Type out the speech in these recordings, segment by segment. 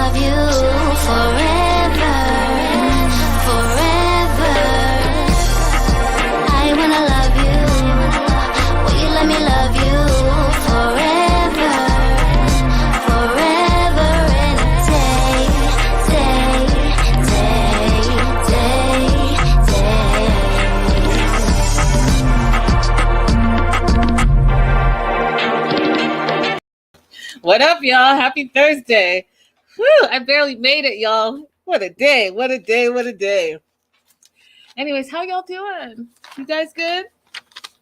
love you forever, forever. I wanna love you. Will you let me love you forever, forever and a day, day. What up, y'all? Happy Thursday. Whew, I barely made it, y'all. What a day. What a day. What a day. Anyways, how y'all doing? You guys good?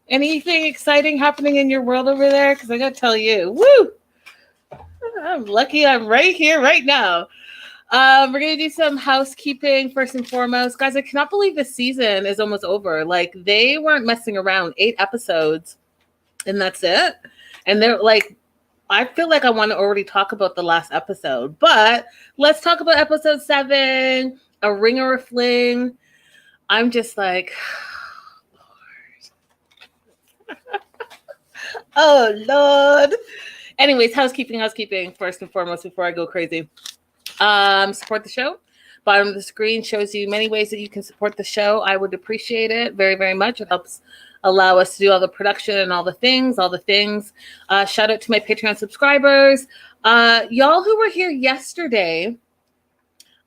Anything exciting happening in your world over there? Because I got to tell you, woo, I'm lucky I'm right here, right now. We're going to do some housekeeping first and foremost. Guys, I cannot believe this season is almost over. Like, they weren't messing around. 8 episodes, and that's it. And they're like, I feel like I want to already talk about the last episode, but let's talk about episode 7, A Ring or a Fling. I'm just like, oh, Lord. Anyways, housekeeping first and foremost before I go crazy. Support the show. Bottom of the screen shows you many ways that you can support the show. I would appreciate it very, very much. It helps allow us to do all the production and all the things. Shout out to my Patreon subscribers. Y'all who were here yesterday,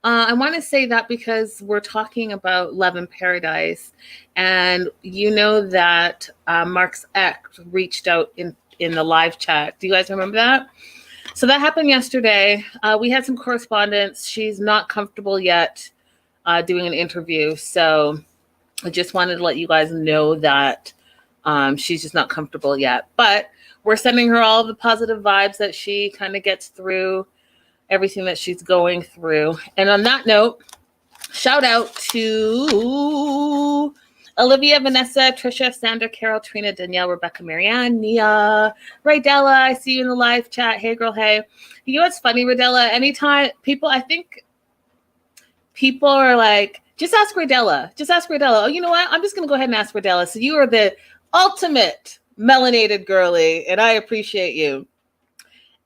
I want to say that because we're talking about Love in Paradise, and you know that Mark's ex reached out in the live chat. Do you guys remember that? So that happened yesterday. We had some correspondence. She's not comfortable yet doing an interview, so I just wanted to let you guys know that she's just not comfortable yet. But we're sending her all the positive vibes that she kind of gets through everything that she's going through. And on that note, shout out to Olivia, Vanessa, Trisha, Sandra, Carol, Trina, Danielle, Rebecca, Marianne, Nia, Rydella. I see you in the live chat. Hey, girl, hey. You know what's funny, Rydella? Anytime I think people are like, just ask Rydella. Just ask Rydella. Oh, you know what? I'm just going to go ahead and ask Rydella. So you are the ultimate melanated girlie, and I appreciate you.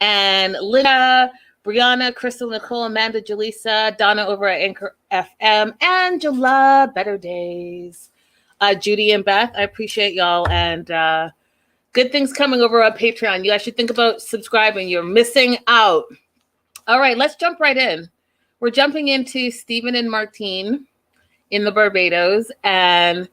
And Linda, Brianna, Crystal, Nicole, Amanda, Jaleesa, Donna over at Anchor FM, Angela, Better Days, Judy and Beth. I appreciate y'all, and good things coming over on Patreon. You guys should think about subscribing. You're missing out. All right, let's jump right in. We're jumping into Stephen and Martine in the Barbados, and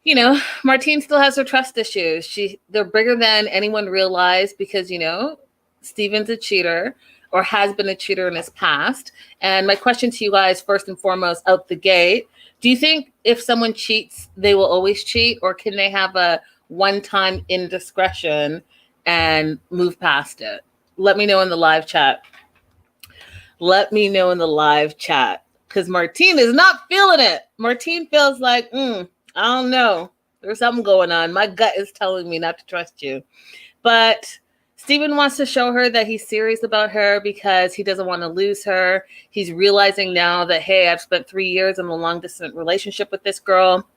you know, Martine still has her trust issues. They're bigger than anyone realized because, you know, Stephen's a cheater or has been a cheater in his past. And my question to you guys, first and foremost, out the gate, do you think if someone cheats, they will always cheat, or can they have a one-time indiscretion and move past it? Let me know in the live chat. Let me know in the live chat, because Martine is not feeling it. Martine feels like, I don't know. There's something going on. My gut is telling me not to trust you. But Stephen wants to show her that he's serious about her because he doesn't want to lose her. He's realizing now that, hey, I've spent 3 years in a long-distance relationship with this girl,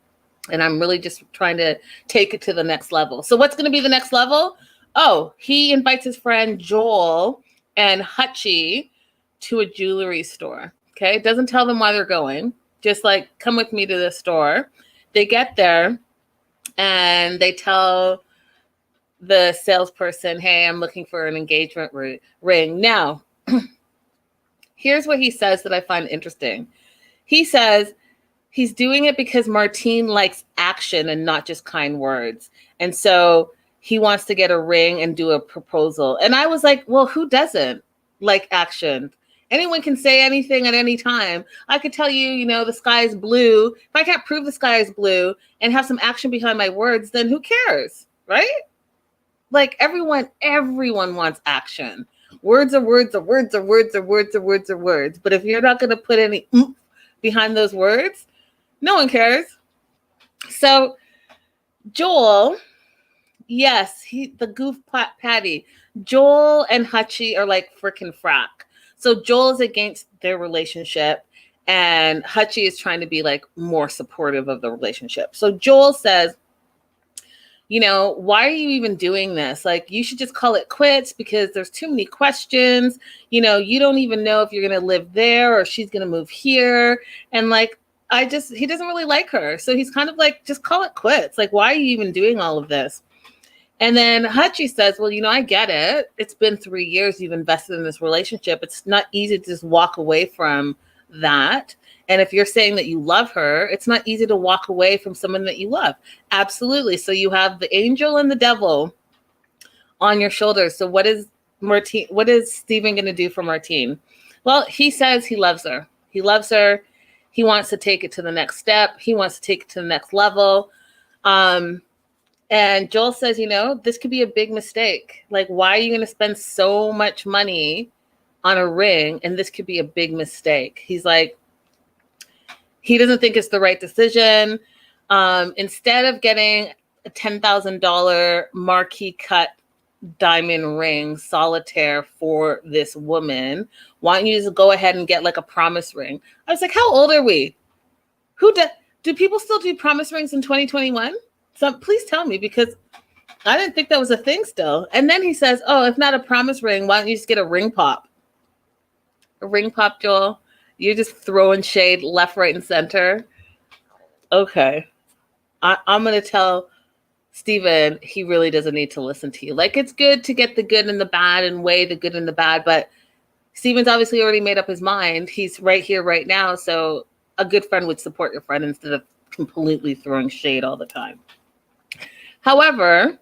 and I'm really just trying to take it to the next level. So what's going to be the next level? Oh, he invites his friend Joel and Hutchie to a jewelry store. Okay, doesn't tell them why they're going. Just like, come with me to the store. They get there and they tell the salesperson, hey, I'm looking for an engagement ring. Now, here's what he says that I find interesting. He says he's doing it because Martine likes action and not just kind words. And so he wants to get a ring and do a proposal. And I was like, well, who doesn't like action? Anyone can say anything at any time. I could tell you, you know, the sky is blue. If I can't prove the sky is blue and have some action behind my words, then who cares, right? Like everyone wants action. Words are words are words are words are words are words are words. But if you're not going to put any oomph behind those words, no one cares. So Joel, yes, the goof patty. Joel and Hutchie are like freaking frack. So Joel is against their relationship and Hutchie is trying to be like more supportive of the relationship. So Joel says, why are you even doing this? Like, you should just call it quits because there's too many questions. You don't even know if you're going to live there or she's going to move here. And like, he doesn't really like her. So he's kind of like, just call it quits. Like, why are you even doing all of this? And then Hutchie says, well, I get it. It's been 3 years you've invested in this relationship. It's not easy to just walk away from that. And if you're saying that you love her, it's not easy to walk away from someone that you love. Absolutely. So you have the angel and the devil on your shoulders. So what is Steven going to do for Martine? Well, he says he loves her. He loves her. He wants to take it to the next step. He wants to take it to the next level. And Joel says, this could be a big mistake. Like, why are you going to spend so much money on a ring? And this could be a big mistake. He's like, he doesn't think it's the right decision. Instead of getting a $10,000 marquee cut diamond ring solitaire for this woman, why don't you just go ahead and get like a promise ring? I was like, how old are we? Do people still do promise rings in 2021? So please tell me, because I didn't think that was a thing still. And then he says, oh, if not a promise ring, why don't you just get a ring pop? A ring pop, Joel? You're just throwing shade left, right, and center. Okay. I'm going to tell Steven he really doesn't need to listen to you. Like, it's good to get the good and the bad and weigh the good and the bad, but Steven's obviously already made up his mind. He's right here, right now. So a good friend would support your friend instead of completely throwing shade all the time. However,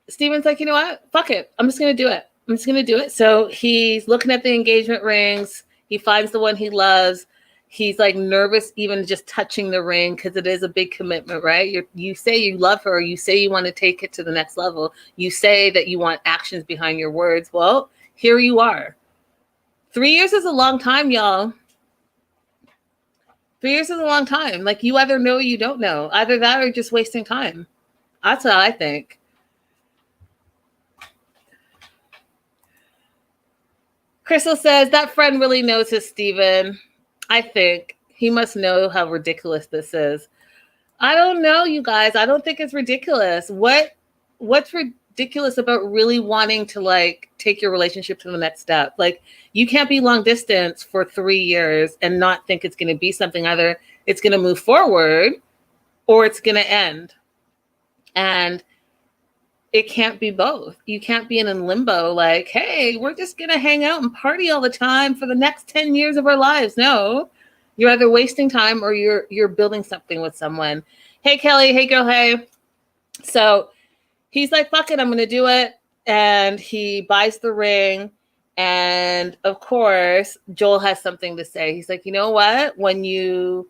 Steven's like, you know what? Fuck it. I'm just going to do it. I'm just going to do it. So he's looking at the engagement rings. He finds the one he loves. He's like nervous even just touching the ring because it is a big commitment, right? You say you love her. You say you want to take it to the next level. You say that you want actions behind your words. Well, here you are. 3 years is a long time, y'all. 3 years is a long time. Like, you either know or you don't know. Either that or just wasting time. That's what I think. Crystal says, that friend really knows his Steven. I think he must know how ridiculous this is. I don't know, you guys. I don't think it's ridiculous. What's ridiculous about really wanting to like take your relationship to the next step? Like, you can't be long distance for 3 years and not think it's going to be something. Either it's going to move forward or it's going to end. And it can't be both. You can't be in limbo like, hey, we're just going to hang out and party all the time for the next 10 years of our lives. No, you're either wasting time or you're building something with someone. Hey, Kelly. Hey, girl. Hey. So he's like, fuck it, I'm going to do it. And he buys the ring. And of course, Joel has something to say. He's like, you know what? When you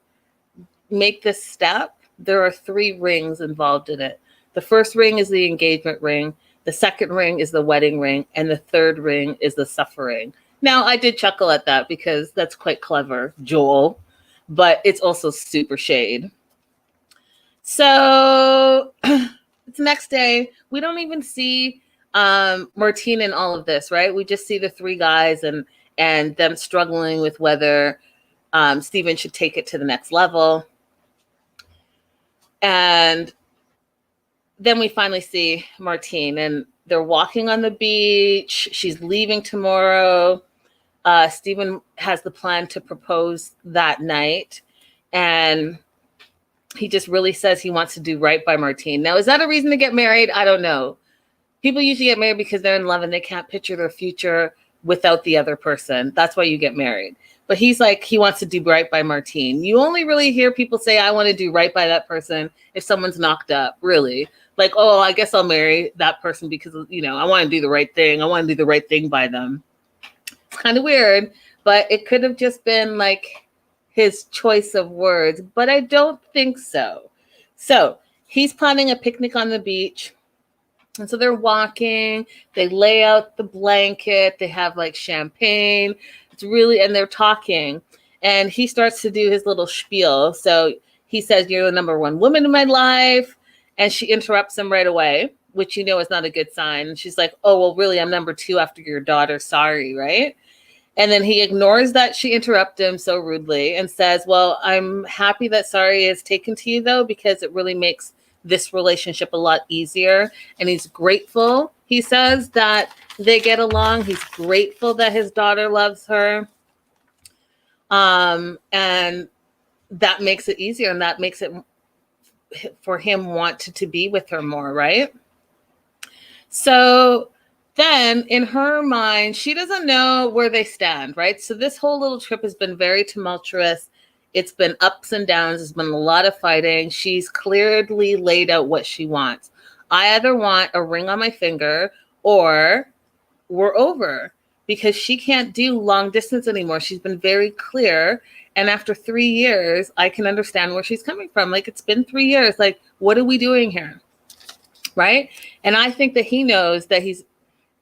make this step, there are 3 rings involved in it. The first ring is the engagement ring. The second ring is the wedding ring. And the third ring is the suffering. Now, I did chuckle at that because that's quite clever, Joel. But it's also super shade. So it's the next day. We don't even see Martine in all of this, right? We just see the 3 guys and them struggling with whether Steven should take it to the next level. And then we finally see Martine, and they're walking on the beach. She's leaving tomorrow. Steven has the plan to propose that night. And he just really says he wants to do right by Martine. Now, is that a reason to get married? I don't know. People usually get married because they're in love and they can't picture their future without the other person. That's why you get married. But he's like, he wants to do right by Martine. You only really hear people say, I want to do right by that person if someone's knocked up, really. Like, oh, I guess I'll marry that person because, I want to do the right thing. I want to do the right thing by them. It's kind of weird, but it could have just been like his choice of words, but I don't think so. So he's planning a picnic on the beach. And so they're walking, they lay out the blanket, they have like champagne. It's really, and they're talking. And he starts to do his little spiel. So he says, you're the number 1 woman in my life. And she interrupts him right away, which is not a good sign. And she's like, oh, well, really, I'm number 2 after your daughter. Sorry, right? And then he ignores that she interrupted him so rudely and says, well, I'm happy that Sari is taken to you, though, because it really makes this relationship a lot easier. And he's grateful, he says, that they get along. He's grateful that his daughter loves her. And that makes it easier, and that makes it for him want to be with her more, right? So then in her mind, she doesn't know where they stand, right? So this whole little trip has been very tumultuous. It's been ups and downs. There's been a lot of fighting. She's clearly laid out what she wants. I either want a ring on my finger or we're over, because she can't do long distance anymore. She's been very clear. And after 3 years, I can understand where she's coming from. Like, it's been 3 years. Like, what are we doing here? Right? And I think that he knows that he's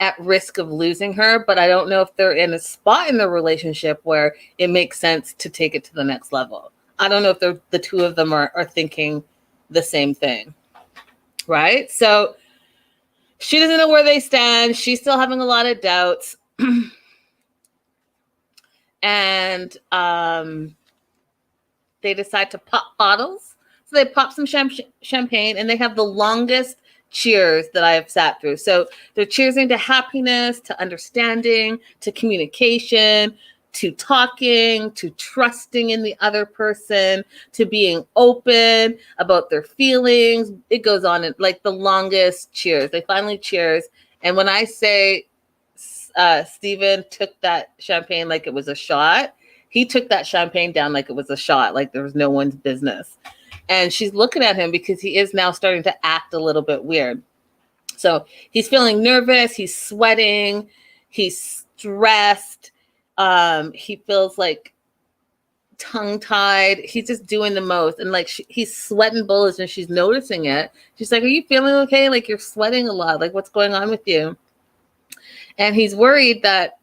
at risk of losing her, but I don't know if they're in a spot in the relationship where it makes sense to take it to the next level. I don't know if the two of them are thinking the same thing. Right? So she doesn't know where they stand. She's still having a lot of doubts. And they decide to pop bottles. So they pop some champagne, and they have the longest cheers that I have sat through. So they're cheersing to happiness, to understanding, to communication, to talking, to trusting in the other person, to being open about their feelings. It goes on, like the longest cheers. They finally cheers. And when I say Steven took that champagne like it was a shot, he took that champagne down like it was a shot, like there was no one's business. And she's looking at him because he is now starting to act a little bit weird. So he's feeling nervous. He's sweating. He's stressed. He feels like tongue-tied. He's just doing the most. And like he's sweating bullets, and she's noticing it. She's like, are you feeling okay? Like, you're sweating a lot. Like, what's going on with you? And he's worried that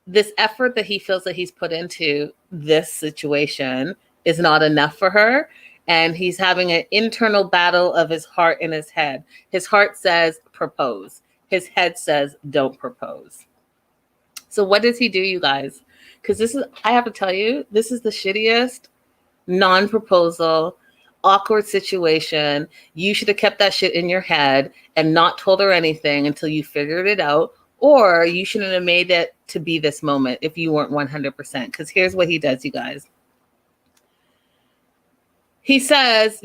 this effort that he feels that he's put into this situation is not enough for her. And he's having an internal battle of his heart and his head. His heart says, propose. His head says, don't propose. So what does he do, you guys? Because I have to tell you, this is the shittiest non-proposal, awkward situation. You should have kept that shit in your head and not told her anything until you figured it out. Or you shouldn't have made it to be this moment if you weren't 100%. Because here's what he does, you guys. He says,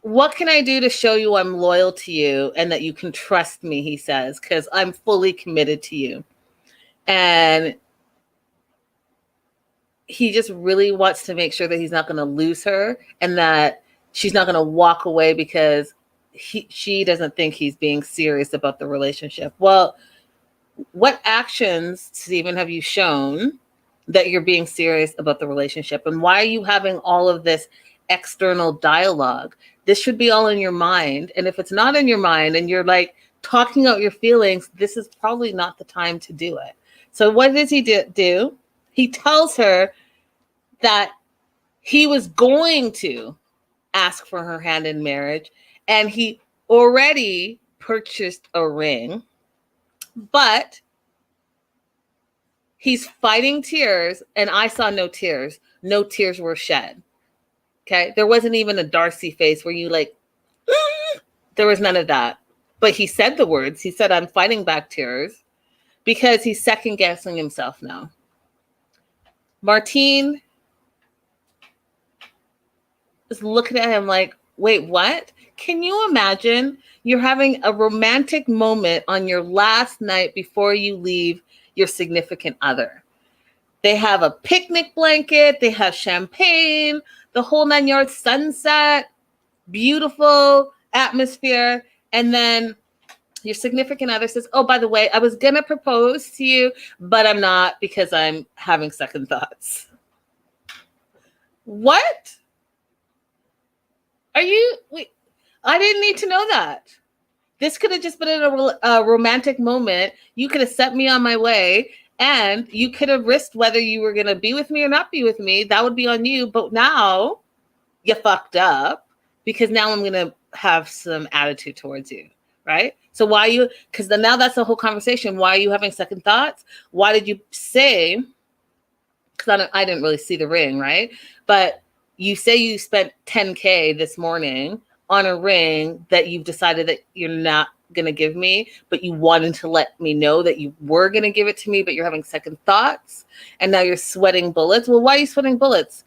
what can I do to show you I'm loyal to you and that you can trust me, he says, because I'm fully committed to you. And he just really wants to make sure that he's not going to lose her and that she's not going to walk away because she doesn't think he's being serious about the relationship. Well, what actions, Stephen, have you shown that you're being serious about the relationship? And why are you having all of this external dialogue? This should be all in your mind. And if it's not in your mind and you're like talking out your feelings, this is probably not the time to do it. So what does he do? He tells her that he was going to ask for her hand in marriage, and he already purchased a ring, but he's fighting tears, and I saw no tears. No tears were shed. Okay? There wasn't even a Darcy face where you like, there was none of that. But he said the words. He said, I'm fighting back tears, because he's second guessing himself now. Martine is looking at him like, wait, what? Can you imagine you're having a romantic moment on your last night before you leave your significant other? They have a picnic blanket, they have champagne, the whole 9 yards, sunset, beautiful atmosphere. And then your significant other says, oh, by the way, I was going to propose to you, but I'm not because I'm having second thoughts. What? Wait, I didn't need to know that. This could have just been a romantic moment. You could have sent me on my way, and you could have risked whether you were going to be with me or not be with me. That would be on you. But now you fucked up, because now I'm going to have some attitude towards you, right? So because now that's the whole conversation. Why are you having second thoughts? Why did you say because I didn't really see the ring, right? But you say you spent $10K this morning on a ring that you've decided that you're not going to give me, but you wanted to let me know that you were going to give it to me, but you're having second thoughts, and now you're sweating bullets. Well, why are you sweating bullets?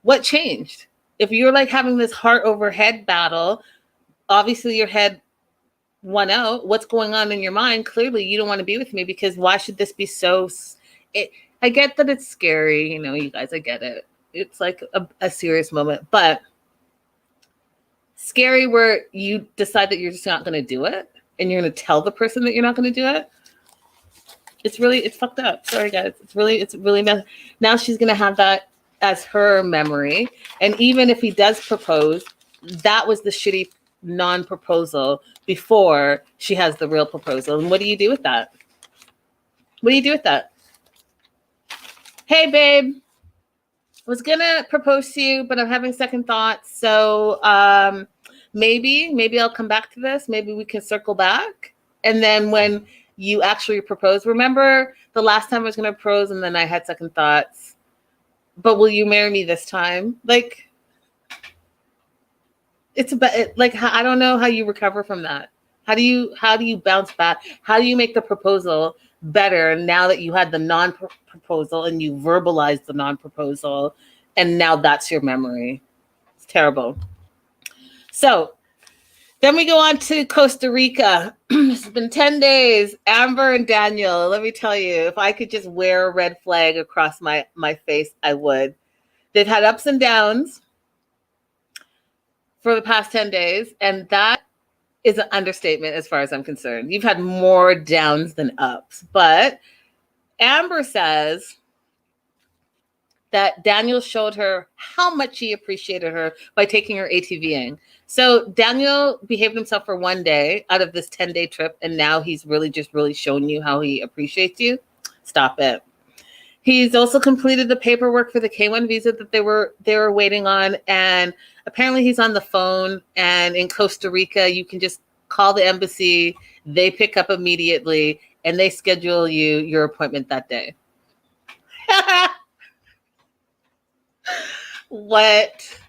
What changed? If you're like having this heart over head battle, obviously your head won out. What's going on in your mind? Clearly you don't want to be with me, because why should this be so... I get that it's scary, you guys, I get it. It's like a serious moment, but scary where you decide that you're just not going to do it, and you're going to tell the person that you're not going to do it. It's fucked up. Sorry, guys. It's really messed. Now she's going to have that as her memory. And even if he does propose, that was the shitty non-proposal before she has the real proposal. And what do you do with that? What do you do with that? Hey, babe. I was gonna propose to you, but I'm having second thoughts. So maybe I'll come back to this. Maybe we can circle back. And then when you actually propose, remember the last time I was gonna propose and then I had second thoughts. But will you marry me this time? Like, it's about like, I don't know how you recover from that. How do you bounce back? How do you make the proposal better now that you had the non-proposal and you verbalized the non-proposal, and now that's your memory? It's terrible. So then we go on to Costa Rica. It's been 10 days. Amber and Daniel, let me tell you, if I could just wear a red flag across my face, I would. They've had ups and downs for the past 10 days, and that is an understatement as far as I'm concerned. You've had more downs than ups. But Amber says that Daniel showed her how much he appreciated her by taking her ATVing. So Daniel behaved himself for one day out of this 10-day trip, and now he's really shown you how he appreciates you. Stop it. He's also completed the paperwork for the K1 visa that they were waiting on, and apparently he's on the phone. And in Costa Rica, you can just call the embassy. They pick up immediately, and they schedule your appointment that day. What?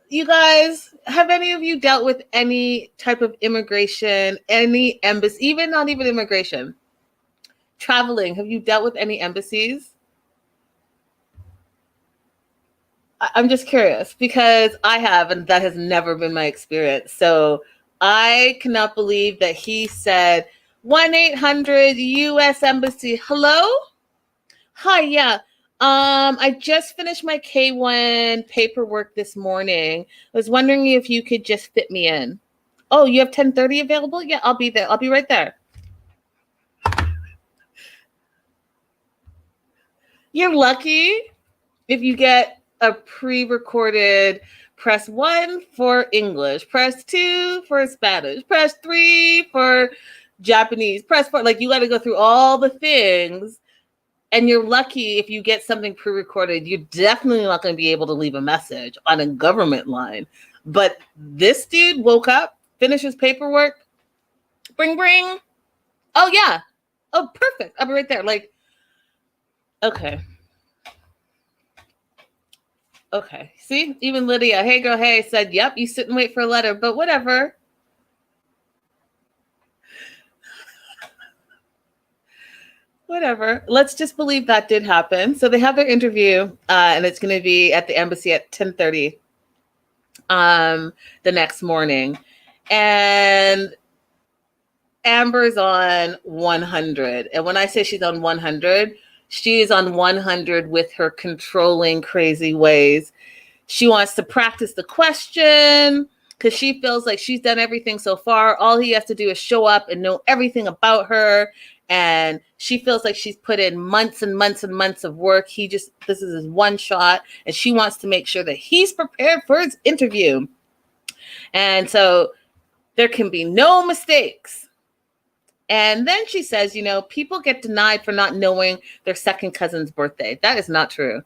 You guys, have any of you dealt with any type of immigration, any embassy, even not even immigration? Traveling, have you dealt with any embassies? I'm just curious because I have, and that has never been my experience. So I cannot believe that he said 1-800 U.S. Embassy. Hello? Hi, yeah. I just finished my K1 paperwork this morning. I was wondering if you could just fit me in. Oh, you have 10:30 available? Yeah, I'll be there. I'll be right there. You're lucky if you get a pre-recorded press 1 for English, press 2 for Spanish, press 3 for Japanese, press 4. Like, you got to go through all the things, and you're lucky if you get something pre-recorded. You're definitely not going to be able to leave a message on a government line. But this dude woke up, finished his paperwork, bring. Oh, yeah. Oh, perfect. I'll be right there. Like, okay. See, even Lydia, hey girl, hey, said, yep, you sit and wait for a letter, but whatever. Whatever. Let's just believe that did happen. So they have their interview, and it's going to be at the embassy at 10:30 the next morning. And Amber's on 100. And when I say she's on 100, she is on 100 with her controlling, crazy ways. She wants to practice the question because she feels like she's done everything so far. All he has to do is show up and know everything about her. And she feels like she's put in months and months and months of work. This is his one shot. And she wants to make sure that he's prepared for his interview. And so there can be no mistakes. And then she says, people get denied for not knowing their second cousin's birthday. That is not true.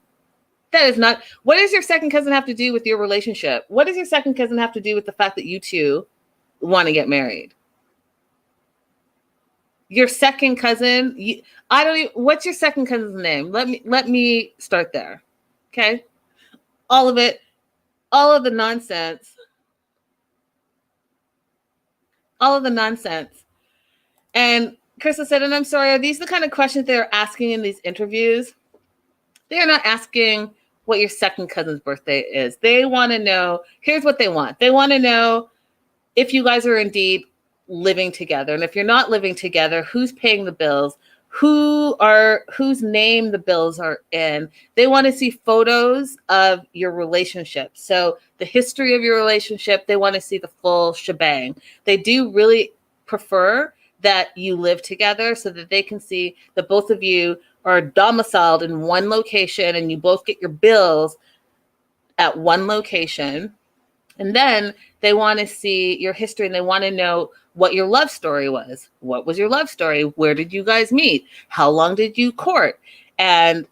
That is not. What does your second cousin have to do with your relationship? What does your second cousin have to do with the fact that you two want to get married? Your second cousin, I don't even, what's your second cousin's name? Let me start there. Okay? All of it, all of the nonsense. All of the nonsense. And Krista said, and I'm sorry, are these the kind of questions they're asking in these interviews? They're not asking what your second cousin's birthday is. They want to know, here's what they want. They want to know if you guys are indeed living together. And if you're not living together, who's paying the bills? Whose name the bills are in. They want to see photos of your relationship. So the history of your relationship, they want to see the full shebang. They do really prefer that you live together so that they can see that both of you are domiciled in one location and you both get your bills at one location. And then they want to see your history and they want to know what your love story was. What was your love story? Where did you guys meet? How long did you court? And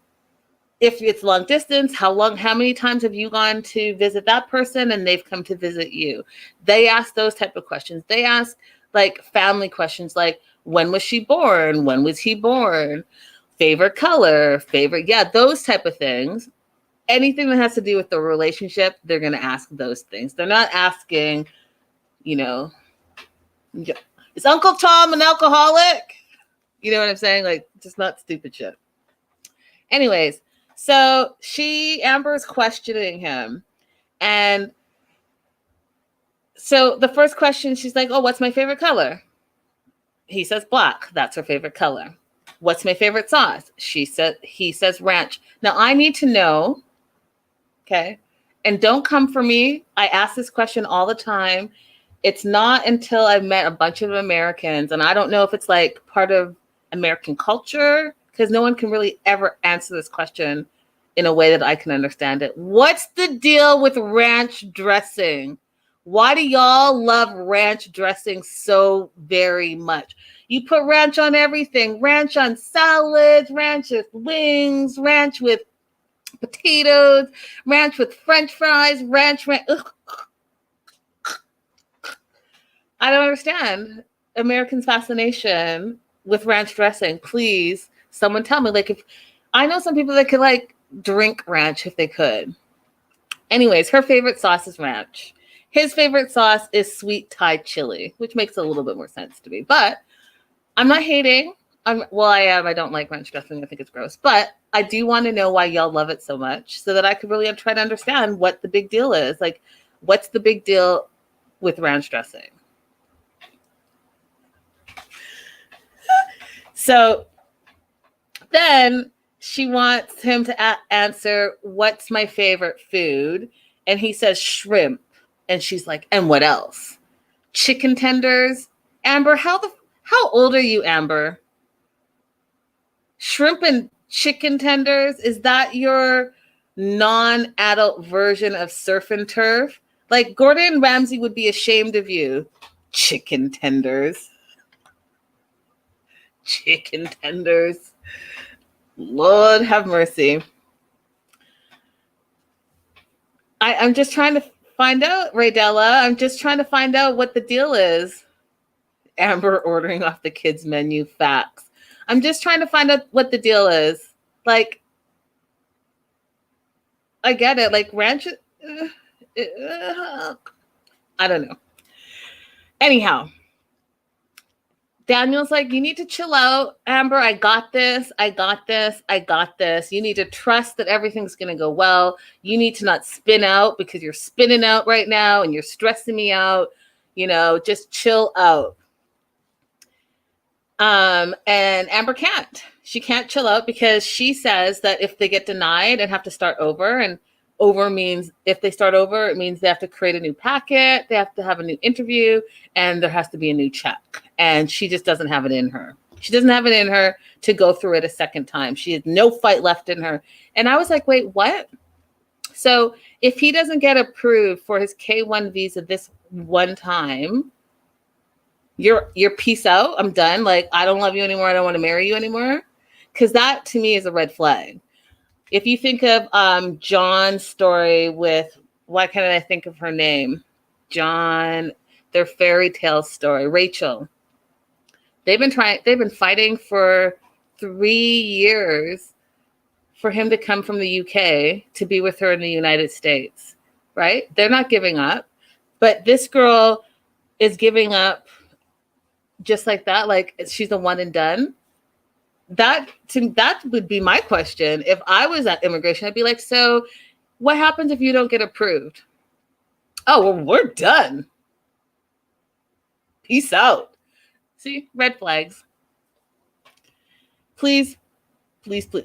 if it's long distance, how many times have you gone to visit that person and they've come to visit you? They ask those type of questions. They ask like family questions like, when was she born? When was he born? Favorite color, those type of things. Anything that has to do with the relationship, they're going to ask those things. They're not asking, is Uncle Tom an alcoholic? You know what I'm saying? Like, just not stupid shit. Anyways, so Amber's questioning him. And so the first question, she's like, oh, what's my favorite color? He says black. That's her favorite color. What's my favorite sauce? He says ranch. Now I need to know, okay? And don't come for me. I ask this question all the time. It's not until I've met a bunch of Americans, and I don't know if it's like part of American culture, because no one can really ever answer this question in a way that I can understand it. What's the deal with ranch dressing? Why do y'all love ranch dressing so very much? You put ranch on everything. Ranch on salads, ranch with wings, ranch with potatoes, ranch with French fries, ranch. Ugh. I don't understand Americans' fascination with ranch dressing. Please, someone tell me. Like, if I know some people that could like drink ranch if they could. Anyways, her favorite sauce is ranch. His favorite sauce is sweet Thai chili, which makes a little bit more sense to me. But I'm not hating. I am. I don't like ranch dressing. I think it's gross. But I do want to know why y'all love it so much so that I could really try to understand what the big deal is. Like, what's the big deal with ranch dressing? So then she wants him to answer, what's my favorite food? And he says shrimp. And she's like, and what else? Chicken tenders? Amber, how old are you, Amber? Shrimp and chicken tenders? Is that your non-adult version of surf and turf? Like, Gordon Ramsay would be ashamed of you. Chicken tenders. Chicken tenders. Lord have mercy. I'm just trying to find out, Raydella. I'm just trying to find out what the deal is. Amber ordering off the kids' menu. Facts. I'm just trying to find out what the deal is. Like, I get it. Like, ranch. I don't know. Anyhow. Daniel's like, you need to chill out, Amber. I got this. You need to trust that everything's going to go well. You need to not spin out because you're spinning out right now and you're stressing me out. Just chill out. And Amber can't. She can't chill out because she says that if they get denied and have to start over, and over means if they start over, it means they have to create a new packet, they have to have a new interview, and there has to be a new check. And she just doesn't have it in her. She doesn't have it in her to go through it a second time. She has no fight left in her. And I was like, wait, what? So if he doesn't get approved for his K-1 visa this one time, you're peace out. I'm done. Like, I don't love you anymore. I don't want to marry you anymore. Because that to me is a red flag. If you think of John's story with, why can't I think of her name? John, their fairy tale story, Rachel. They've been fighting for 3 years for him to come from the UK to be with her in the United States, right? They're not giving up. But this girl is giving up just like that, like she's a one and done. That would be my question. If I was at immigration, I'd be like, so what happens if you don't get approved? Oh, well, we're done. Peace out. See, red flags. Please.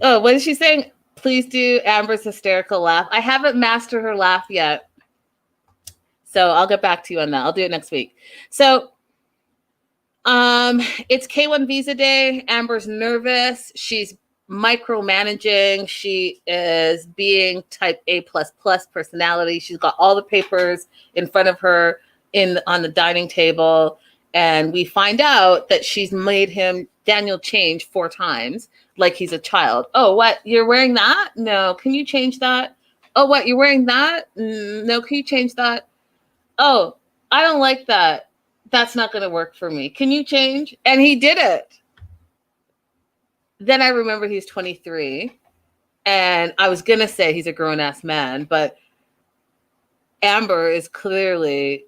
Oh, what is she saying? Please do Amber's hysterical laugh. I haven't mastered her laugh yet. So I'll get back to you on that. I'll do it next week. So it's K1 visa day. Amber's nervous. She's micromanaging. She is being type A++ personality. She's got all the papers in front of her on the dining table. And we find out that she's made Daniel change 4 times like he's a child. Oh, what? You're wearing that? No. Can you change that? Oh, what? You're wearing that? No. Can you change that? Oh, I don't like that. That's not going to work for me. Can you change? And he did it. Then I remember he's 23. And I was going to say he's a grown-ass man, but Amber is clearly,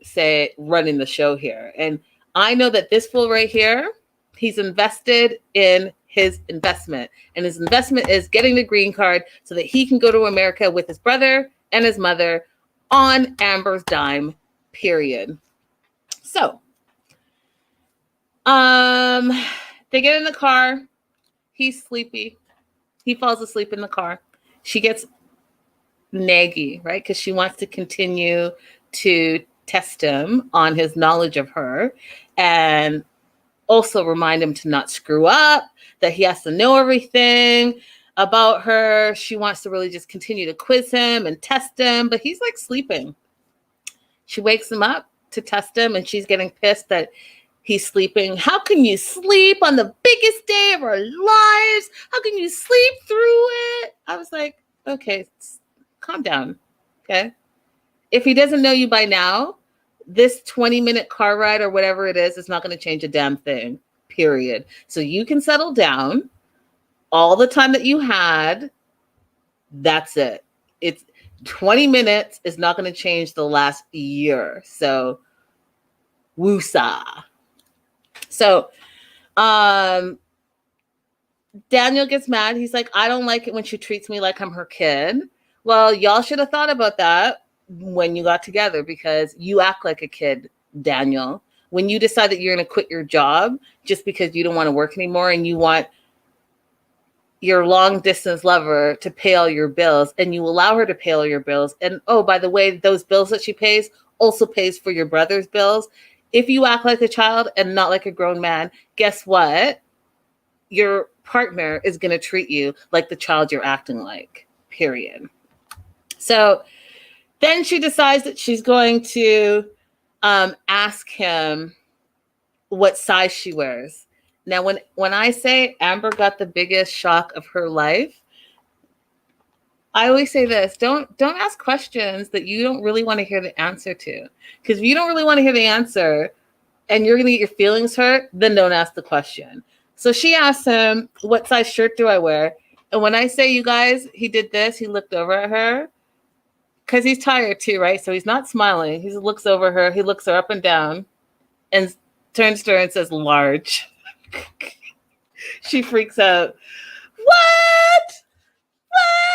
running the show here. And I know that this fool right here, he's invested in his investment. And his investment is getting the green card so that he can go to America with his brother and his mother on Amber's dime, period. So, they get in the car. He's sleepy. He falls asleep in the car. She gets naggy, right? Because she wants to continue to test him on his knowledge of her and also remind him to not screw up, that he has to know everything about her. She wants to really just continue to quiz him and test him, but he's like sleeping. She wakes him up to test him and she's getting pissed that he's sleeping. How can you sleep on the biggest day of our lives? How can you sleep through it? I was like, okay, calm down. Okay. If he doesn't know you by now, this 20-minute car ride or whatever it is not going to change a damn thing, period. So you can settle down. All the time that you had, that's it. It's 20 minutes is not going to change the last year. So, woosah. So, Daniel gets mad. He's like, I don't like it when she treats me like I'm her kid. Well, y'all should have thought about that when you got together because you act like a kid, Daniel. When you decide that you're going to quit your job just because you don't want to work anymore and you want your long distance lover to pay all your bills and you allow her to pay all your bills. And oh, by the way, those bills that she pays also pays for your brother's bills. If you act like a child and not like a grown man, guess what? Your partner is going to treat you like the child you're acting like, period. So then she decides that she's going to ask him what size she wears. Now, when I say Amber got the biggest shock of her life, I always say this, don't ask questions that you don't really want to hear the answer to. Because if you don't really want to hear the answer and you're going to get your feelings hurt, then don't ask the question. So she asked him, what size shirt do I wear? And when I say, you guys, he did this, he looked over at her because he's tired too, right? So he's not smiling. He looks over her. He looks her up and down and turns to her and says, large. She freaks out. What?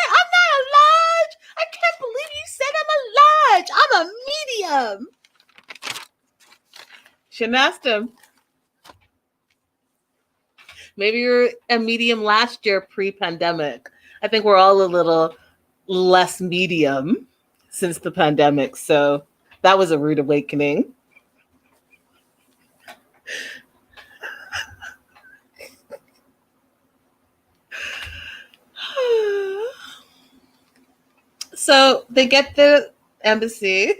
I'm not a large. I can't believe you said I'm a large. I'm a medium. Shouldn't asked him. Maybe you're a medium last year pre-pandemic. I think we're all a little less medium since the pandemic. So that was a rude awakening. So they get the embassy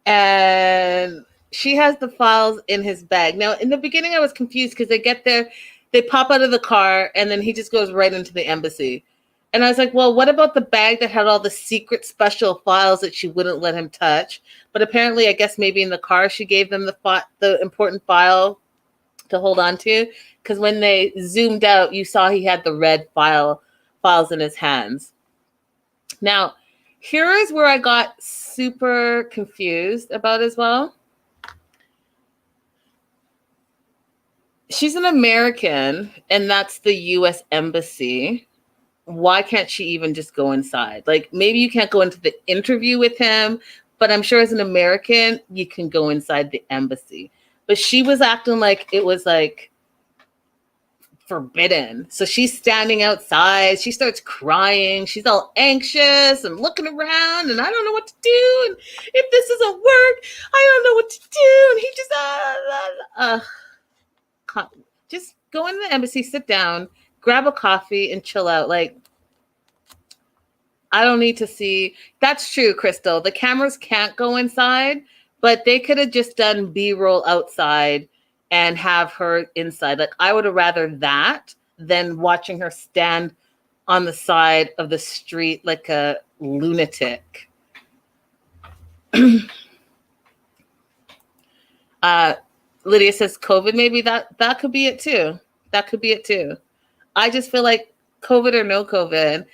and she has the files in his bag. Now, in the beginning, I was confused because they get there, they pop out of the car, and then he just goes right into the embassy. And I was like, well, what about the bag that had all the secret special files that she wouldn't let him touch? But apparently, I guess maybe in the car, she gave them the important file to hold on to, because when they zoomed out, you saw he had the red files in his hands. Now, here is where I got super confused about as well. She's an American, and that's the U.S. Embassy. Why can't she even just go inside? Like, maybe you can't go into the interview with him, but I'm sure as an American, you can go inside the embassy. But she was acting like it was like forbidden. So she's standing outside. She starts crying. She's all anxious and looking around, and I don't know what to do. And if this doesn't work, I don't know what to do. And he just go into the embassy, sit down, grab a coffee, and chill out. Like, I don't need to see. That's true, Crystal. The cameras can't go inside, but they could have just done B-roll outside and have her inside. Like, I would have rather that than watching her stand on the side of the street like a lunatic. Lydia says COVID, maybe that could be it too. That could be it too. I just feel like COVID or no COVID,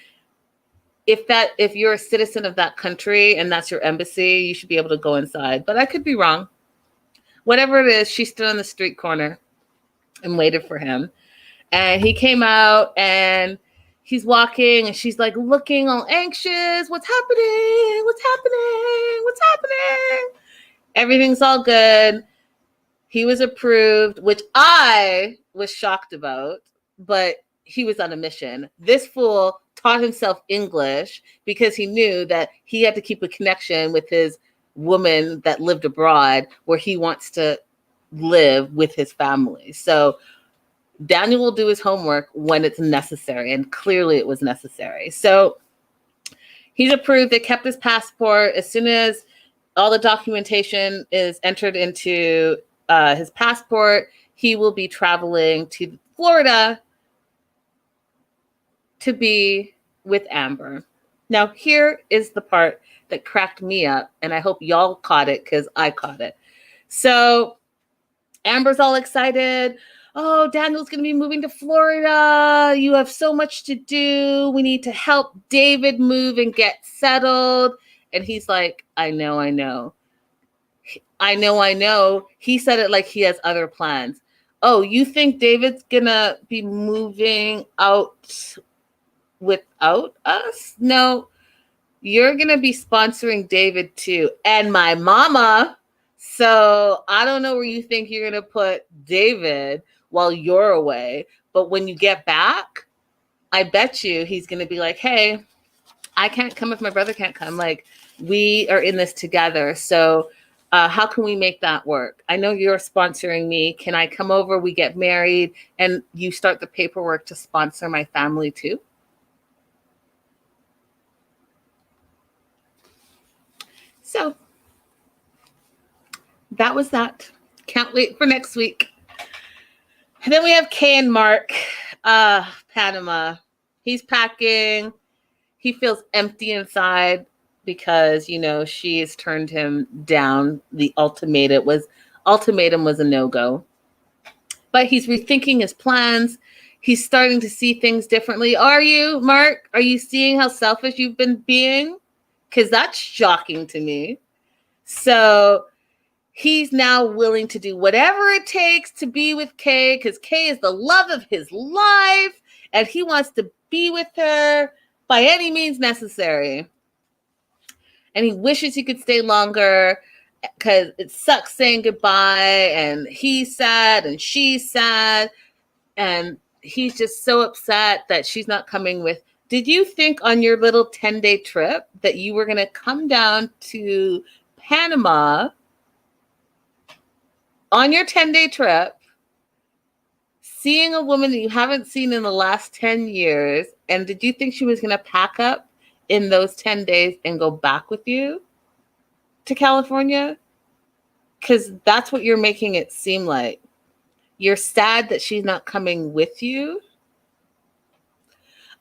if you're a citizen of that country and that's your embassy, you should be able to go inside. But I could be wrong. Whatever it is, she stood on the street corner and waited for him. And he came out and he's walking and she's like looking all anxious. What's happening? What's happening? What's happening? Everything's all good. He was approved, which I was shocked about, but he was on a mission. This fool taught himself English because he knew that he had to keep a connection with his woman that lived abroad where he wants to live with his family. So Daniel will do his homework when it's necessary, and clearly it was necessary. So he's approved. They kept his passport. As soon as all the documentation is entered into his passport, he will be traveling to Florida to be with Amber. Now, here is the part that cracked me up, and I hope y'all caught it because I caught it. So Amber's all excited. Oh, Daniel's going to be moving to Florida. You have so much to do. We need to help David move and get settled. And he's like, I know. He said it like he has other plans. Oh, you think David's going to be moving out without us? No, you're going to be sponsoring David too. And my mama. So I don't know where you think you're going to put David while you're away. But when you get back, I bet you he's going to be like, hey, I can't come if my brother can't come. Like, we are in this together. So how can we make that work? I know you're sponsoring me. Can I come over? We get married and you start the paperwork to sponsor my family too. So that was that. Can't wait for next week. And then we have Kay and Mark, Panama. He's packing. He feels empty inside because, she has turned him down. The ultimatum was a no-go. But he's rethinking his plans. He's starting to see things differently. Are you, Mark? Are you seeing how selfish you've been being? Because that's shocking to me. So he's now willing to do whatever it takes to be with Kay, because Kay is the love of his life, and he wants to be with her by any means necessary. And he wishes he could stay longer because it sucks saying goodbye, and he's sad and she's sad, and he's just so upset that she's not coming with. Did you think on your little 10-day trip that you were going to come down to Panama on your 10-day trip, seeing a woman that you haven't seen in the last 10 years, and did you think she was going to pack up in those 10 days and go back with you to California? Because that's what you're making it seem like. You're sad that she's not coming with you.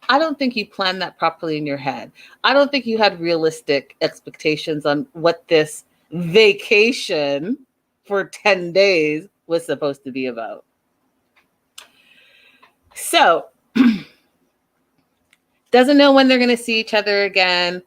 I don't think you planned that properly in your head. I don't think you had realistic expectations on what this vacation for 10 days was supposed to be about. So, doesn't know when they're going to see each other again.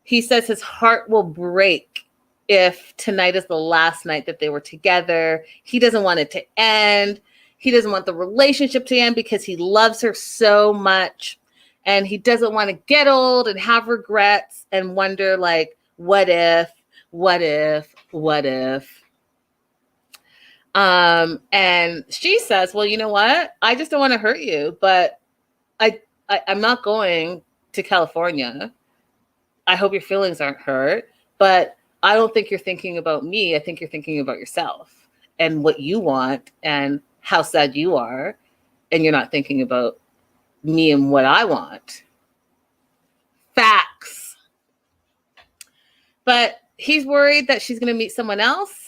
He says his heart will break if tonight is the last night that they were together. He doesn't want it to end. He doesn't want the relationship to end because he loves her so much. And he doesn't want to get old and have regrets and wonder, like, what if, what if, what if? And she says, well, you know what? I just don't want to hurt you, but I'm not going to California. I hope your feelings aren't hurt, but I don't think you're thinking about me. I think you're thinking about yourself and what you want and how sad you are. And you're not thinking about me and what I want. Facts. But he's worried that she's going to meet someone else.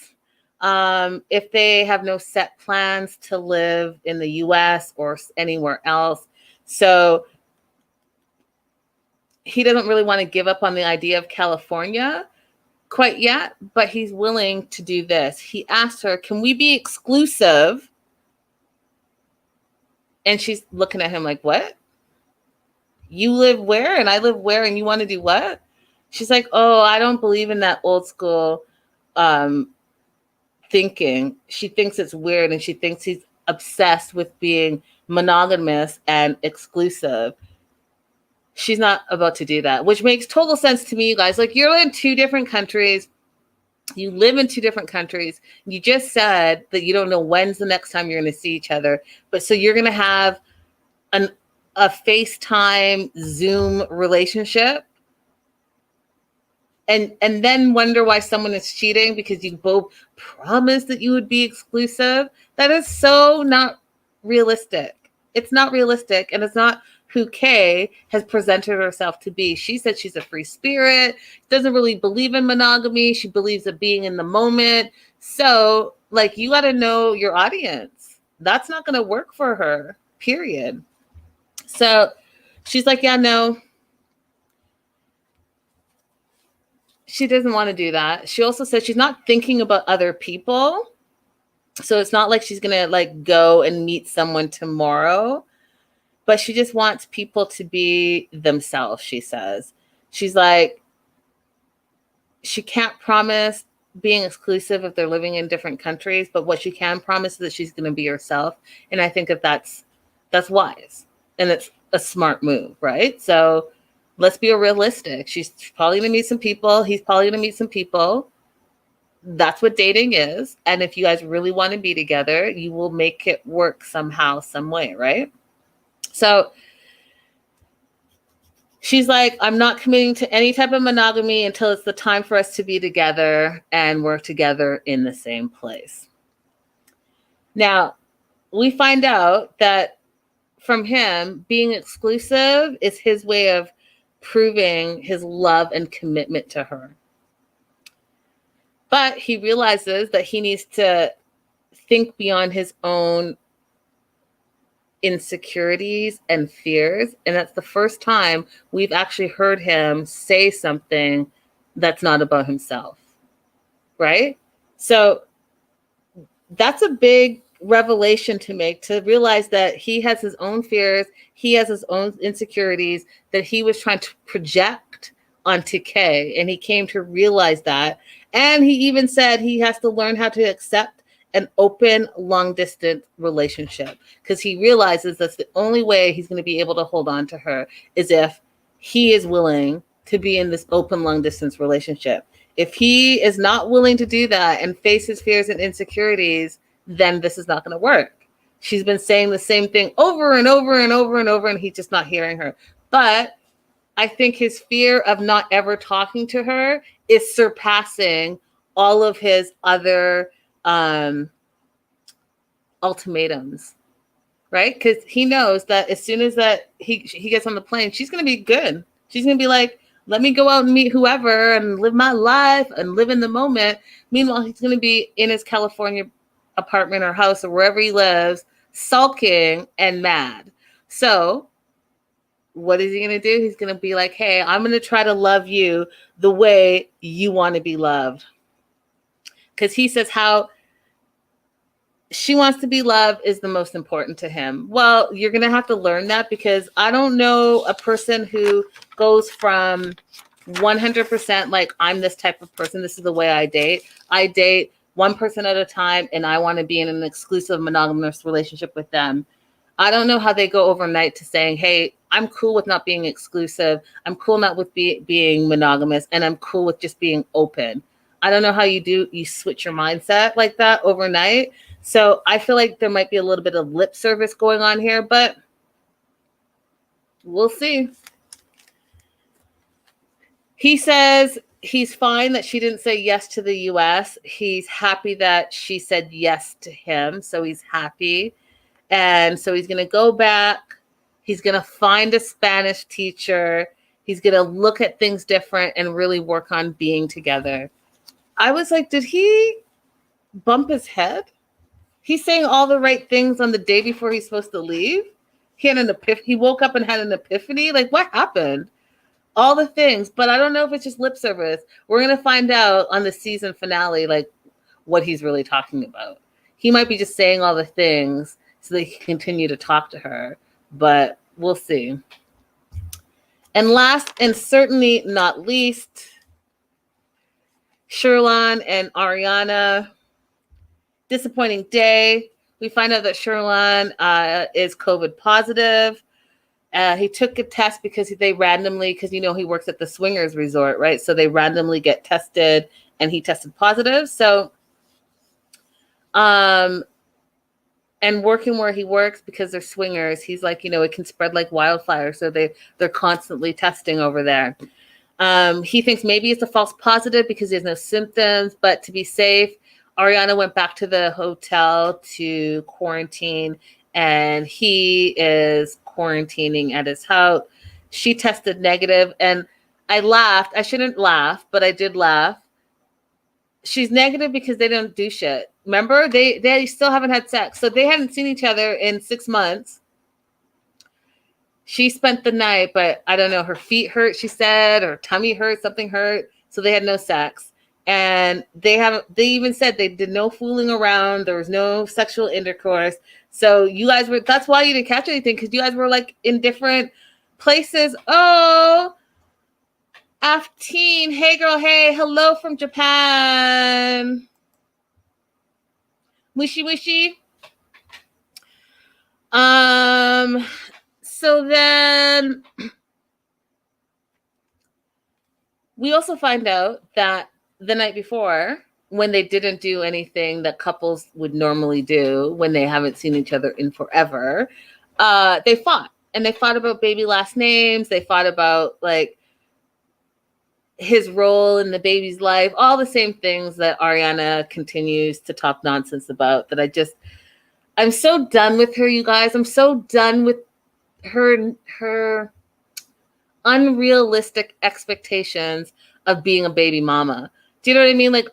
If they have no set plans to live in the US or anywhere else. So he doesn't really want to give up on the idea of California quite yet, but he's willing to do this. He asked her, can we be exclusive? And she's looking at him like, what? You live where? And I live where? And you want to do what? She's like, oh, I don't believe in that old school thinking. She thinks it's weird, and she thinks he's obsessed with being monogamous and exclusive. She's not about to do that, which makes total sense to me, you guys. Like, you're in two different countries. You live in two different countries. You just said that you don't know when's the next time you're going to see each other. But so you're going to have a FaceTime, Zoom relationship and then wonder why someone is cheating because you both promised that you would be exclusive. That is so not realistic. It's not realistic, and it's not who Kay has presented herself to be. She said she's a free spirit, doesn't really believe in monogamy. She believes in being in the moment. So, like, you got to know your audience. That's not going to work for her, period. So she's like, yeah, no. She doesn't want to do that. She also said she's not thinking about other people. So it's not like she's going to, like, go and meet someone tomorrow. But she just wants people to be themselves, she says. She's like, she can't promise being exclusive if they're living in different countries, but what she can promise is that she's going to be herself. And I think that that's wise. And it's a smart move, right? So let's be realistic. She's probably going to meet some people. He's probably going to meet some people. That's what dating is. And if you guys really want to be together, you will make it work somehow, some way, right? So she's like, I'm not committing to any type of monogamy until it's the time for us to be together and work together in the same place. Now, we find out that from him, being exclusive is his way of proving his love and commitment to her. But he realizes that he needs to think beyond his own insecurities and fears. And that's the first time we've actually heard him say something that's not about himself. Right? So that's a big revelation to make, to realize that he has his own fears, he has his own insecurities that he was trying to project onto Kay, and he came to realize that. And he even said he has to learn how to accept an open, long-distance relationship, because he realizes that's the only way he's going to be able to hold on to her is if he is willing to be in this open, long-distance relationship. If he is not willing to do that and face his fears and insecurities, then this is not going to work. She's been saying the same thing over and over and over and over, and he's just not hearing her. But I think his fear of not ever talking to her is surpassing all of his other ultimatums, right? Because he knows that as soon as that he gets on the plane, she's going to be good. She's going to be like, let me go out and meet whoever and live my life and live in the moment. Meanwhile, he's going to be in his California apartment or house or wherever he lives, sulking and mad. So what is he going to do? He's going to be like, hey, I'm going to try to love you the way you want to be loved. Because he says how she wants to be loved is the most important to him. Well, you're going to have to learn that, because I don't know a person who goes from 100% like, I'm this type of person, this is the way I date. I date one person at a time, and I want to be in an exclusive monogamous relationship with them. I don't know how they go overnight to saying, hey, I'm cool with not being exclusive. I'm cool not with being monogamous, and I'm cool with just being open. I don't know how you switch your mindset like that overnight. So I feel like there might be a little bit of lip service going on here, but we'll see. He says he's fine that she didn't say yes to the US. He's happy that she said yes to him. So he's happy. And so he's going to go back. He's going to find a Spanish teacher. He's going to look at things different and really work on being together. I was like, did he bump his head? He's saying all the right things on the day before he's supposed to leave. He had an epiphany. He woke up and had an epiphany. Like, what happened? All the things, but I don't know if it's just lip service. We're going to find out on the season finale, like, what he's really talking about. He might be just saying all the things so they can continue to talk to her, but we'll see. And last and certainly not least, Sherlon and Aryanna. Disappointing day. We find out that Sherlon is COVID positive. He took a test because they randomly, because he works at the swingers resort, right? So they randomly get tested, and he tested positive. So, and working where he works, because they're swingers, he's like, it can spread like wildfire. So they're constantly testing over there. He thinks maybe it's a false positive because he has no symptoms, but to be safe, Ariana went back to the hotel to quarantine, and he is quarantining at his house. She tested negative, and I laughed. I shouldn't laugh, but I did laugh. She's negative because they don't do shit. Remember, they still haven't had sex, so they hadn't seen each other in 6 months. She spent the night, but I don't know, her feet hurt, she said, her tummy hurt, something hurt, so they had no sex. And they even said they did no fooling around. There was no sexual intercourse. So you guys that's why you didn't catch anything, because you guys were like in different places. Oh, Aftine. Hey girl, hey, hello from Japan. Wishy wishy. So then we also find out that the night before, when they didn't do anything that couples would normally do when they haven't seen each other in forever, they fought. And they fought about baby last names. They fought about like his role in the baby's life, all the same things that Ariana continues to talk nonsense about, that I'm so done with her, you guys. I'm so done with her unrealistic expectations of being a baby mama. Do you know what I mean? Like,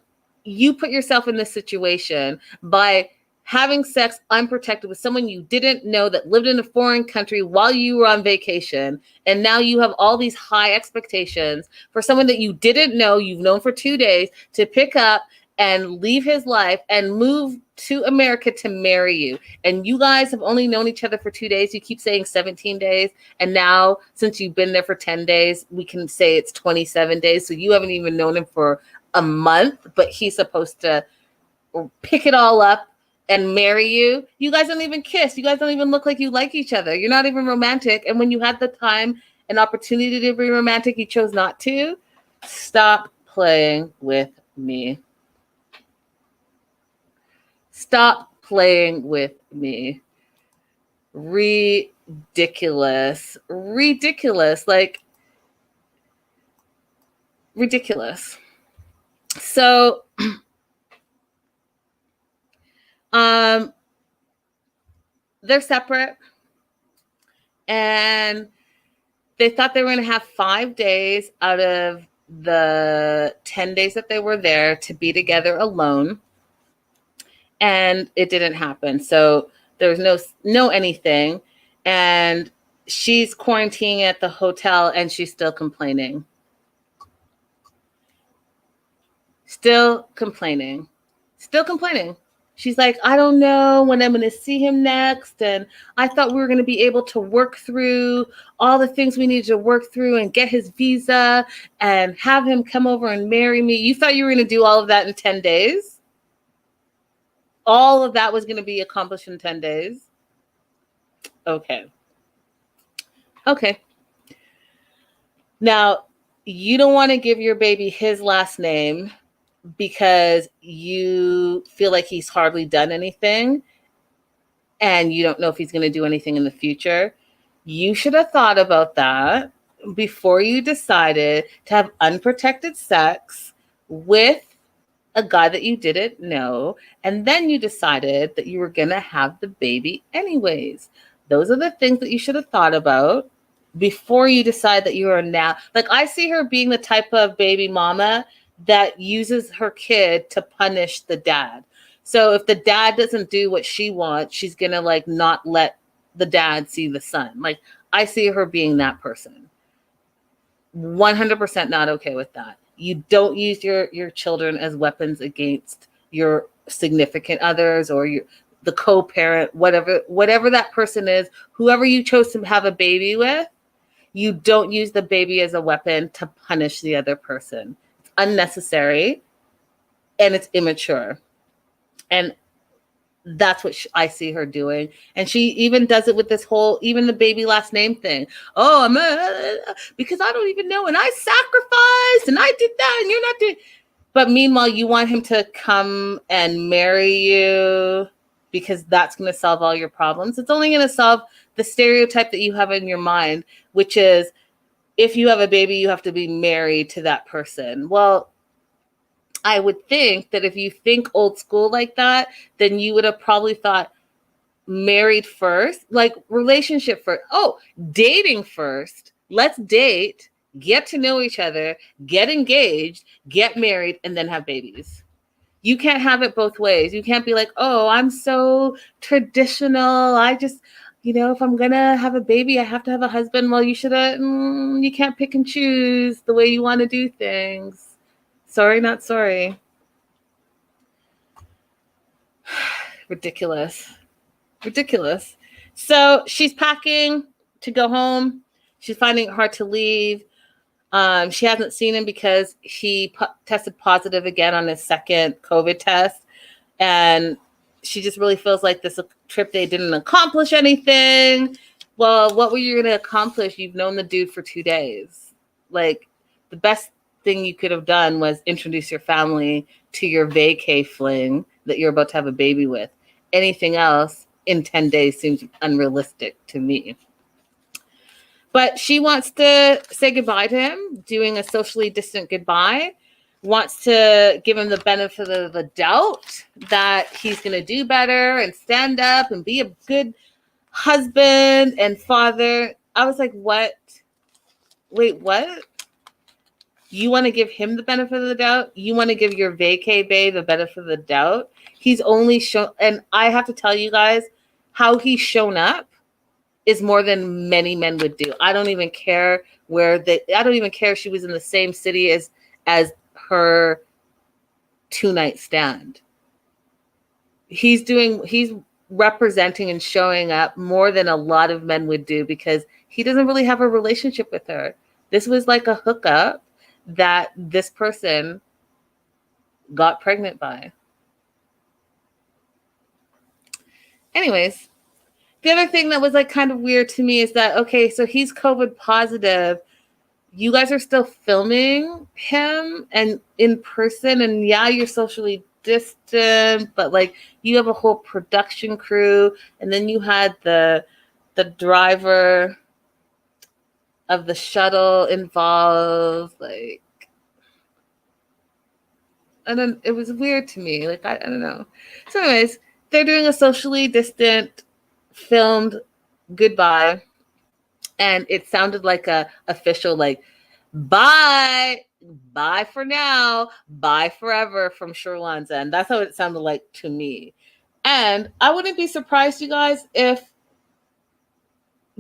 you put yourself in this situation by having sex unprotected with someone you didn't know that lived in a foreign country while you were on vacation. And now you have all these high expectations for someone that you didn't know, you've known for 2 days, to pick up and leave his life and move to America to marry you. And you guys have only known each other for 2 days. You keep saying 17 days. And now, since you've been there for 10 days, we can say it's 27 days. So you haven't even known him for a month, but he's supposed to pick it all up and marry you. You guys don't even kiss. You guys don't even look like you like each other. You're not even romantic. And when you had the time and opportunity to be romantic, you chose not to. Stop playing with me. Stop playing with me. Ridiculous. Like, ridiculous. So, they're separate, and they thought they were going to have 5 days out of the 10 days that they were there to be together alone. And it didn't happen. So there was no anything. And she's quarantining at the hotel, and she's still complaining. Still complaining. She's like, I don't know when I'm going to see him next. And I thought we were going to be able to work through all the things we needed to work through and get his visa and have him come over and marry me. You thought you were going to do all of that in 10 days? All of that was going to be accomplished in 10 days? Okay. Okay. Now, you don't want to give your baby his last name because you feel like he's hardly done anything and you don't know if he's going to do anything in the future. You should have thought about that before you decided to have unprotected sex with a guy that you didn't know, and then you decided that you were going to have the baby anyways. Those are the things that you should have thought about before you decide that you are now. Like, I see her being the type of baby mama that uses her kid to punish the dad. So if the dad doesn't do what she wants, she's going to like not let the dad see the son. Like, I see her being that person. 100% not okay with that. You don't use your children as weapons against your significant others or the co-parent, whatever that person is, whoever you chose to have a baby with. You don't use the baby as a weapon to punish the other person. It's unnecessary and it's immature. And that's what I see her doing. And she even does it with this whole, even the baby last name thing. Oh, because I don't even know. And I sacrificed and I did that and you're not doing. But meanwhile, you want him to come and marry you because that's going to solve all your problems. It's only going to solve the stereotype that you have in your mind, which is if you have a baby, you have to be married to that person. Well, I would think that if you think old school like that, then you would have probably thought married first, like relationship first. Oh, dating first. Let's date, get to know each other, get engaged, get married, and then have babies. You can't have it both ways. You can't be like, oh, I'm so traditional. I just, if I'm going to have a baby, I have to have a husband. Well, you should have, you can't pick and choose the way you want to do things. Sorry, not sorry. Ridiculous. So she's packing to go home. She's finding it hard to leave. She hasn't seen him because he tested positive again on his second COVID test. And she just really feels like this trip, they didn't accomplish anything. Well, what were you going to accomplish? You've known the dude for 2 days. Like, the best thing you could have done was introduce your family to your vacay fling that you're about to have a baby with. Anything else in 10 days seems unrealistic to me. But she wants to say goodbye to him, doing a socially distant goodbye, wants to give him the benefit of the doubt that he's going to do better and stand up and be a good husband and father. I was like, what? Wait, what? You want to give him the benefit of the doubt? You want to give your vacay babe the benefit of the doubt? He's only shown, and I have to tell you guys, how he's shown up is more than many men would do. I don't even care I don't even care if she was in the same city as her 2-night stand. He's representing and showing up more than a lot of men would do because he doesn't really have a relationship with her. This was like a hookup that this person got pregnant by. Anyways, the other thing that was like kind of weird to me is that, okay, so he's COVID positive. You guys are still filming him and in person, and yeah, you're socially distant, but like you have a whole production crew, and then you had the driver of the shuttle involved. Like, it was weird to me. Like, I don't know. So anyways, they're doing a socially distant filmed goodbye, and it sounded like a official, like, bye for now, bye forever from Sherlon's end. That's how it sounded like to me. And I wouldn't be surprised, you guys, if,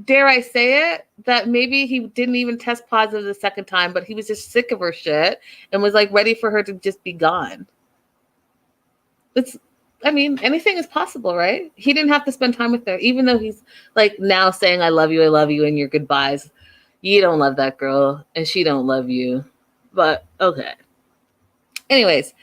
dare I say it, that maybe he didn't even test positive the second time, but he was just sick of her shit and was like ready for her to just be gone. I mean, anything is possible, right? He didn't have to spend time with her, even though he's like now saying I love you, in your goodbyes. You don't love that girl, and she don't love you. But okay. Anyways,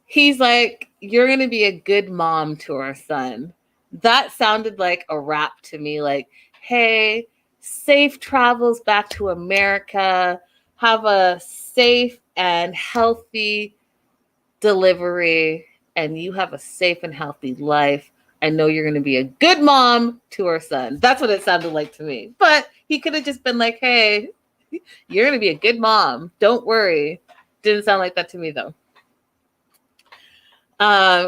he's like, you're gonna be a good mom to our son. That sounded like a rap to me, like, hey, safe travels back to America, have a safe and healthy delivery, and you have a safe and healthy life. I know you're going to be a good mom to our son. That's what it sounded like to me. But he could have just been like, hey, you're going to be a good mom. Don't worry. Didn't sound like that to me, though.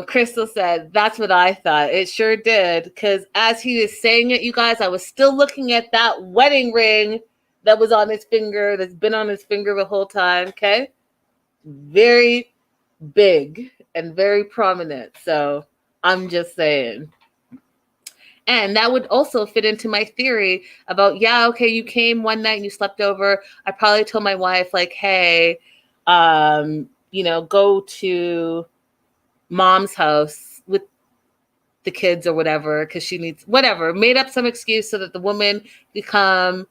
Crystal said, that's what I thought. It sure did. Because as he was saying it, you guys, I was still looking at that wedding ring that was on his finger, that's been on his finger the whole time. Okay. Very big and very prominent. So I'm just saying. And that would also fit into my theory about, yeah, okay, you came one night and you slept over. I probably told my wife, like, hey, go to mom's house with the kids or whatever, because she needs whatever, made up some excuse so that the woman could come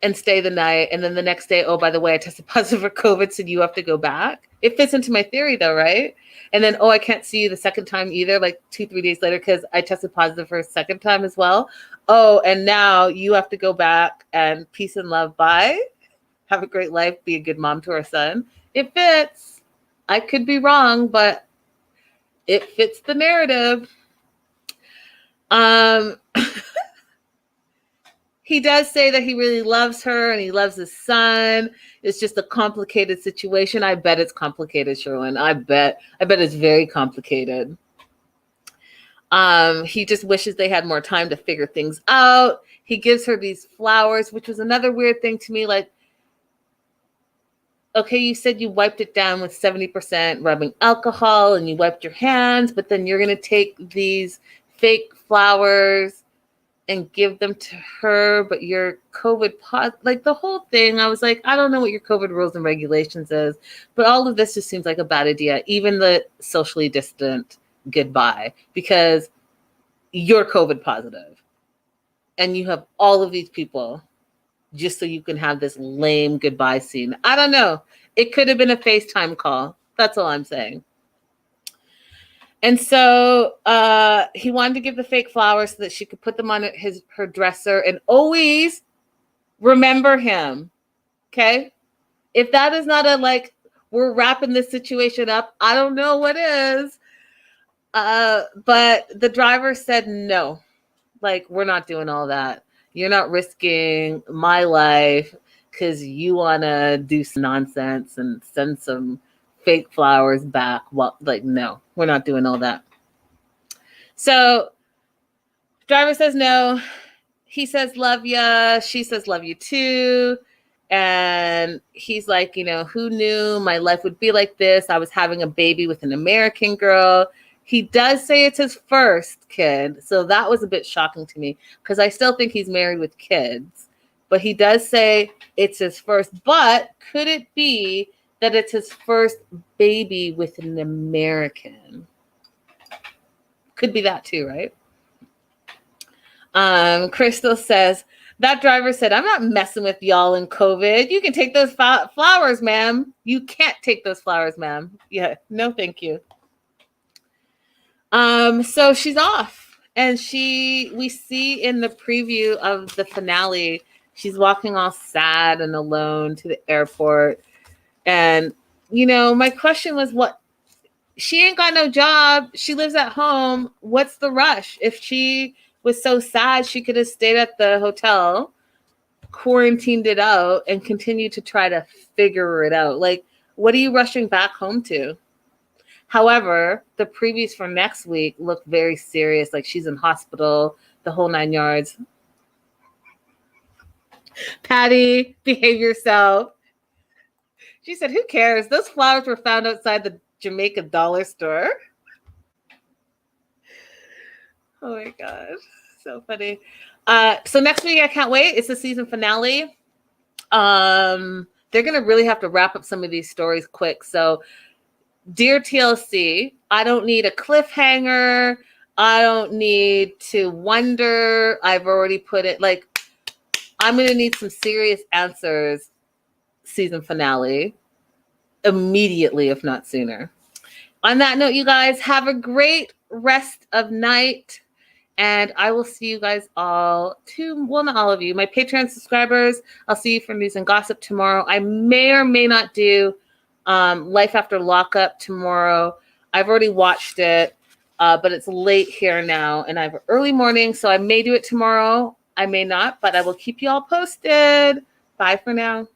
and stay the night. And then the next day, oh, by the way, I tested positive for COVID, so you have to go back. It fits into my theory though, right? And then, oh, I can't see you the second time either, like 2-3 days later, because I tested positive for a second time as well. Oh, and now you have to go back, and peace and love, bye. Have a great life, be a good mom to our son. It fits. I could be wrong, but it fits the narrative. He does say that he really loves her and he loves his son. It's just a complicated situation. I bet it's complicated, Sherlon. I bet it's very complicated. He just wishes they had more time to figure things out. He gives her these flowers, which was another weird thing to me. Like, okay, you said you wiped it down with 70% rubbing alcohol and you wiped your hands, but then you're going to take these fake flowers and give them to her, but you're COVID positive. Like the whole thing, I was like, I don't know what your COVID rules and regulations is, but all of this just seems like a bad idea. Even the socially distant goodbye, because you're COVID positive and you have all of these people just so you can have this lame goodbye scene. I don't know. It could have been a FaceTime call. That's all I'm saying. And so he wanted to give the fake flowers so that she could put them on her dresser and always remember him. Okay? If that is not we're wrapping this situation up, I don't know what is. But the driver said no. Like, we're not doing all that. You're not risking my life because you want to do some nonsense and send some fake flowers back. Well, like, no, we're not doing all that. So driver says no. He says, love ya. She says, love you too. And he's like, who knew my life would be like this? I was having a baby with an American girl. He does say it's his first kid. So that was a bit shocking to me because I still think he's married with kids. But he does say it's his first. But could it be that it's his first baby with an American? Could be that too, right? Crystal says, that driver said, I'm not messing with y'all in COVID. You can take those flowers, ma'am. You can't take those flowers, ma'am. Yeah, no, thank you. So she's off. And we see in the preview of the finale, she's walking all sad and alone to the airport. And, my question was, what? She ain't got no job. She lives at home. What's the rush? If she was so sad, she could have stayed at the hotel, quarantined it out, and continued to try to figure it out. Like, what are you rushing back home to? However, the previews for next week look very serious. Like, she's in hospital, the whole 9 yards. Patty, behave yourself. She said, who cares? Those flowers were found outside the Jamaica dollar store. Oh my God. So funny. So next week, I can't wait. It's the season finale. They're going to really have to wrap up some of these stories quick. So dear TLC, I don't need a cliffhanger. I don't need to wonder. I've already put it, like, I'm going to need some serious answers season finale immediately, if not sooner. On that note, you guys, have a great rest of night. And I will see you guys all well, not all of you, my Patreon subscribers. I'll see you for news and gossip tomorrow. I may or may not do Life After Lockup tomorrow. I've already watched it, but it's late here now, and I have an early morning, so I may do it tomorrow. I may not, but I will keep you all posted. Bye for now.